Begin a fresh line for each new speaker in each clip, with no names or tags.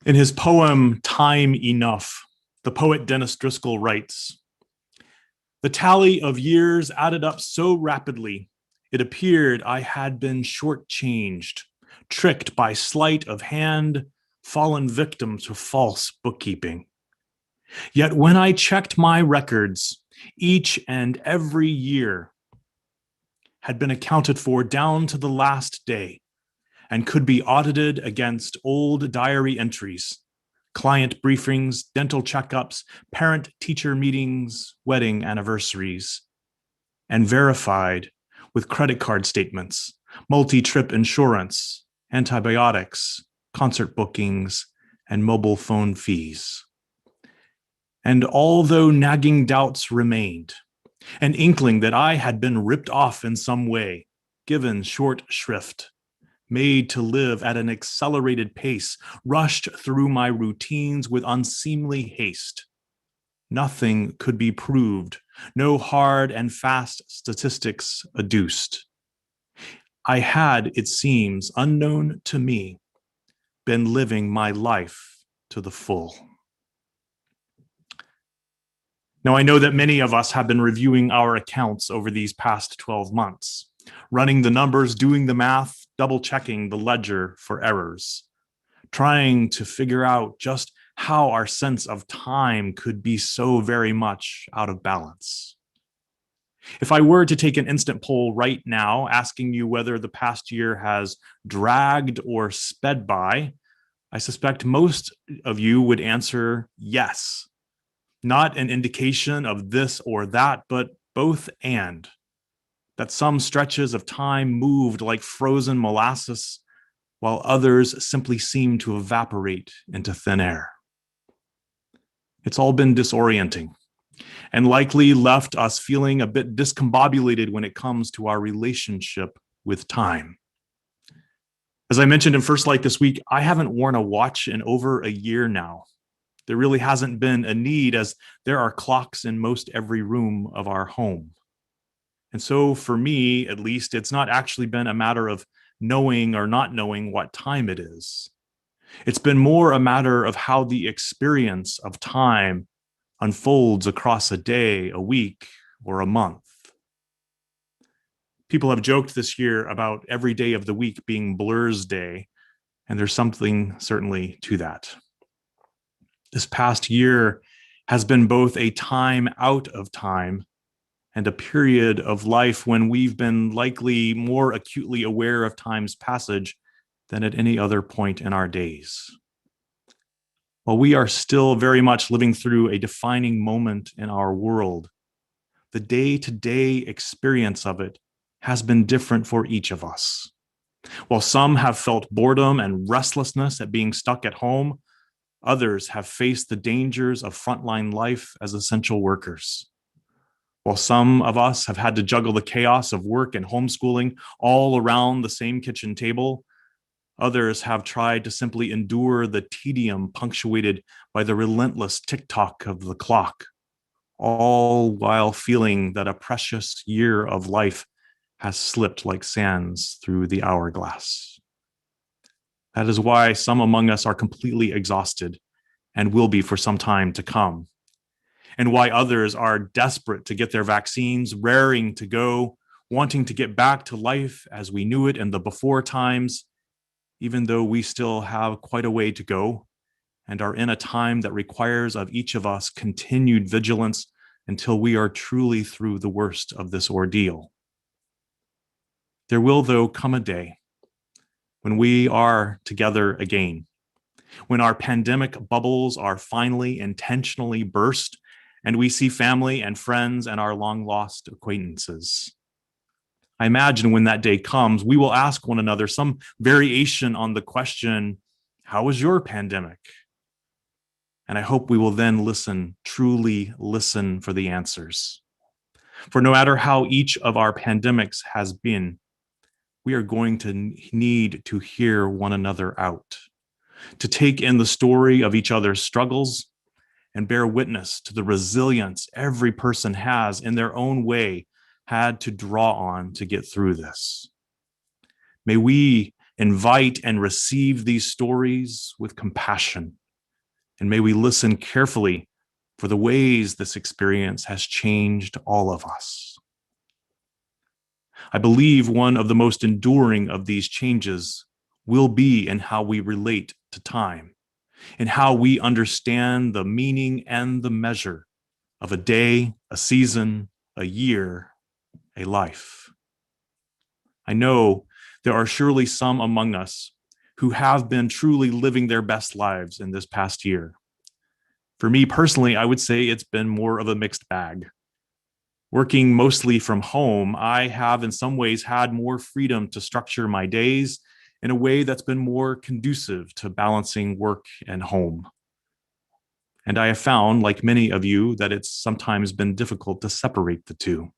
In his poem, Time Enough, the poet Dennis Driscoll writes, "The tally of years added up so rapidly, it appeared I had been shortchanged, tricked by sleight of hand, fallen victim to false bookkeeping. Yet when I checked my records, each and every year had been accounted for down to the last day and could be audited against old diary entries, client briefings, dental checkups, parent-teacher meetings, wedding anniversaries, and verified with credit card statements, multi-trip insurance, antibiotics, concert bookings, and mobile phone fees. And although nagging doubts remained, an inkling that I had been ripped off in some way, given short shrift, made to live at an accelerated pace, rushed through my routines with unseemly haste. Nothing could be proved, no hard and fast statistics adduced. I had, it seems, unknown to me, been living my life to the full." Now, I know that many of us have been reviewing our accounts over these past 12 months, running the numbers, doing the math, double checking the ledger for errors, trying to figure out just how our sense of time could be so very much out of balance. If I were to take an instant poll right now, asking you whether the past year has dragged or sped by, I suspect most of you would answer yes. Not an indication of this or that, but both and. That some stretches of time moved like frozen molasses, while others simply seemed to evaporate into thin air. It's all been disorienting and likely left us feeling a bit discombobulated when it comes to our relationship with time. As I mentioned in First Light this week, I haven't worn a watch in over a year now. There really hasn't been a need, as there are clocks in most every room of our home. And so for me, at least, it's not actually been a matter of knowing or not knowing what time it is. It's been more a matter of how the experience of time unfolds across a day, a week, or a month. People have joked this year about every day of the week being Blur's Day, and there's something certainly to that. This past year has been both a time out of time and a period of life when we've been likely more acutely aware of time's passage than at any other point in our days. While we are still very much living through a defining moment in our world, the day-to-day experience of it has been different for each of us. While some have felt boredom and restlessness at being stuck at home, others have faced the dangers of frontline life as essential workers. While some of us have had to juggle the chaos of work and homeschooling all around the same kitchen table, others have tried to simply endure the tedium punctuated by the relentless tick-tock of the clock, all while feeling that a precious year of life has slipped like sands through the hourglass. That is why some among us are completely exhausted and will be for some time to come, and why others are desperate to get their vaccines, raring to go, wanting to get back to life as we knew it in the before times, even though we still have quite a way to go and are in a time that requires of each of us continued vigilance until we are truly through the worst of this ordeal. There will, though, come a day when we are together again, when our pandemic bubbles are finally intentionally burst and we see family and friends and our long-lost acquaintances. I imagine when that day comes, we will ask one another some variation on the question, how was your pandemic? And I hope we will then listen, truly listen for the answers. For no matter how each of our pandemics has been, we are going to need to hear one another out, to take in the story of each other's struggles and bear witness to the resilience every person has in their own way had to draw on to get through this. May we invite and receive these stories with compassion. And may we listen carefully for the ways this experience has changed all of us. I believe one of the most enduring of these changes will be in how we relate to time, in how we understand the meaning and the measure of a day, a season, a year, a life. I know there are surely some among us who have been truly living their best lives in this past year. For me personally, I would say it's been more of a mixed bag. Working mostly from home, I have in some ways had more freedom to structure my days in a way that's been more conducive to balancing work and home. And I have found, like many of you, that it's sometimes been difficult to separate the two.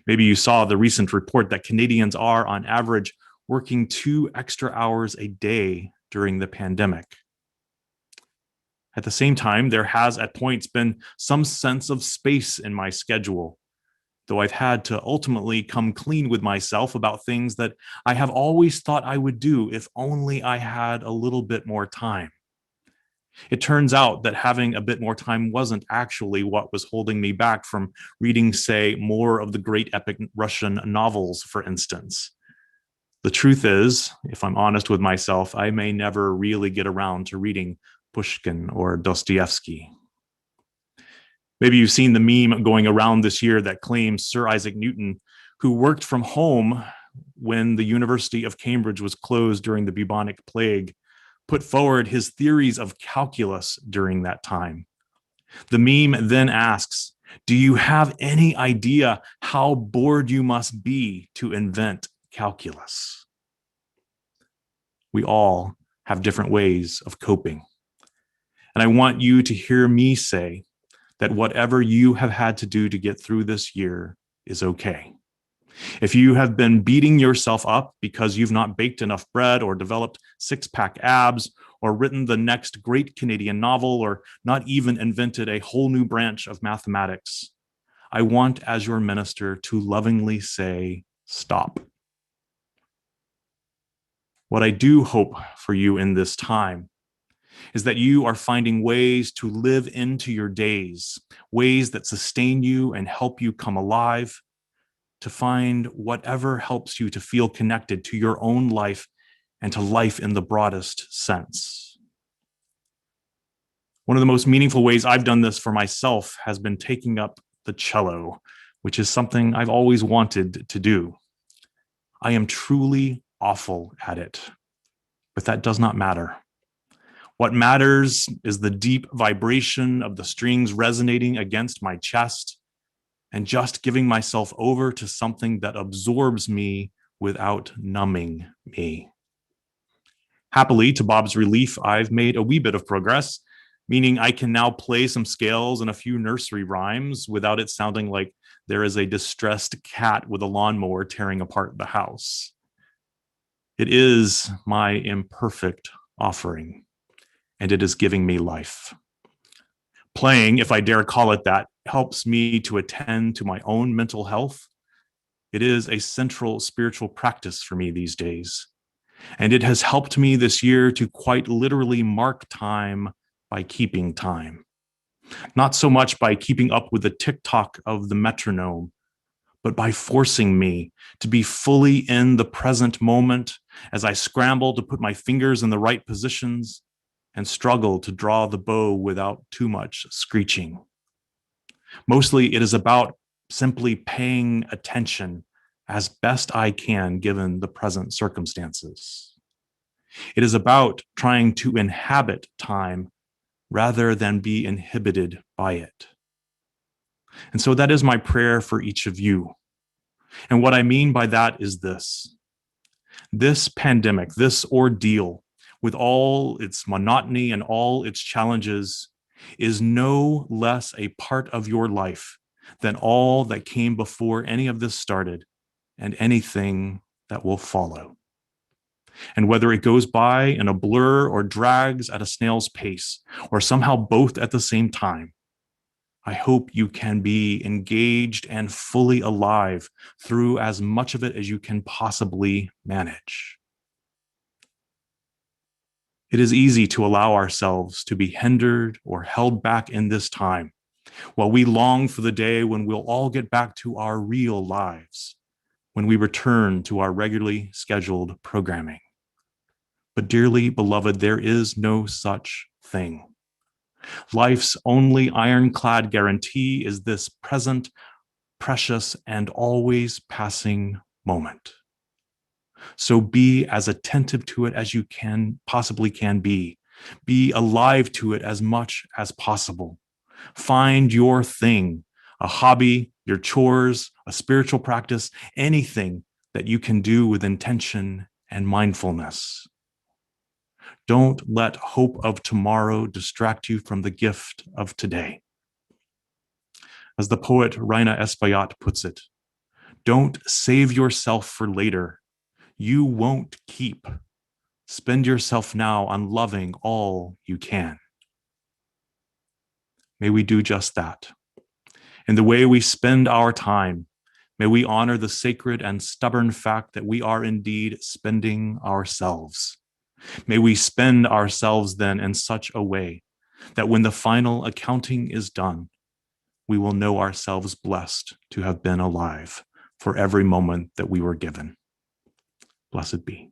Maybe you saw the recent report that Canadians are, on average, working 2 extra hours a day during the pandemic. At the same time, there has at points been some sense of space in my schedule, though I've had to ultimately come clean with myself about things that I have always thought I would do if only I had a little bit more time. It turns out that having a bit more time wasn't actually what was holding me back from reading, say, more of the great epic Russian novels, for instance. The truth is, if I'm honest with myself, I may never really get around to reading Pushkin or Dostoevsky. Maybe you've seen the meme going around this year that claims Sir Isaac Newton, who worked from home when the University of Cambridge was closed during the bubonic plague, put forward his theories of calculus during that time. The meme then asks, do you have any idea how bored you must be to invent calculus? We all have different ways of coping. And I want you to hear me say that whatever you have had to do to get through this year is okay. If you have been beating yourself up because you've not baked enough bread or developed six-pack abs or written the next great Canadian novel or not even invented a whole new branch of mathematics, I want, as your minister, to lovingly say, stop. What I do hope for you in this time is that you are finding ways to live into your days, ways that sustain you and help you come alive, to find whatever helps you to feel connected to your own life and to life in the broadest sense. One of the most meaningful ways I've done this for myself has been taking up the cello, which is something I've always wanted to do. I am truly awful at it, but that does not matter. What matters is the deep vibration of the strings resonating against my chest and just giving myself over to something that absorbs me without numbing me. Happily, to Bob's relief, I've made a wee bit of progress, meaning I can now play some scales and a few nursery rhymes without it sounding like there is a distressed cat with a lawnmower tearing apart the house. It is my imperfect offering, and it is giving me life. Playing, if I dare call it that, helps me to attend to my own mental health. It is a central spiritual practice for me these days. And it has helped me this year to quite literally mark time by keeping time. Not so much by keeping up with the tick-tock of the metronome, but by forcing me to be fully in the present moment as I scramble to put my fingers in the right positions and struggle to draw the bow without too much screeching. Mostly, it is about simply paying attention as best I can given the present circumstances. It is about trying to inhabit time rather than be inhibited by it. And so that is my prayer for each of you. And what I mean by that is this. This pandemic, this ordeal, with all its monotony and all its challenges, is no less a part of your life than all that came before any of this started and anything that will follow. And whether it goes by in a blur or drags at a snail's pace, or somehow both at the same time, I hope you can be engaged and fully alive through as much of it as you can possibly manage. It is easy to allow ourselves to be hindered or held back in this time, while we long for the day when we'll all get back to our real lives, when we return to our regularly scheduled programming. But dearly beloved, there is no such thing. Life's only ironclad guarantee is this present, precious, and always passing moment. So be as attentive to it as you possibly can be. Be alive to it as much as possible. Find your thing, a hobby, your chores, a spiritual practice, anything that you can do with intention and mindfulness. Don't let hope of tomorrow distract you from the gift of today. As the poet Raina Espaillat puts it, don't save yourself for later. You won't keep. Spend yourself now on loving all you can. May we do just that. In the way we spend our time, may we honor the sacred and stubborn fact that we are indeed spending ourselves. May we spend ourselves then in such a way that when the final accounting is done, we will know ourselves blessed to have been alive for every moment that we were given. Blessed be.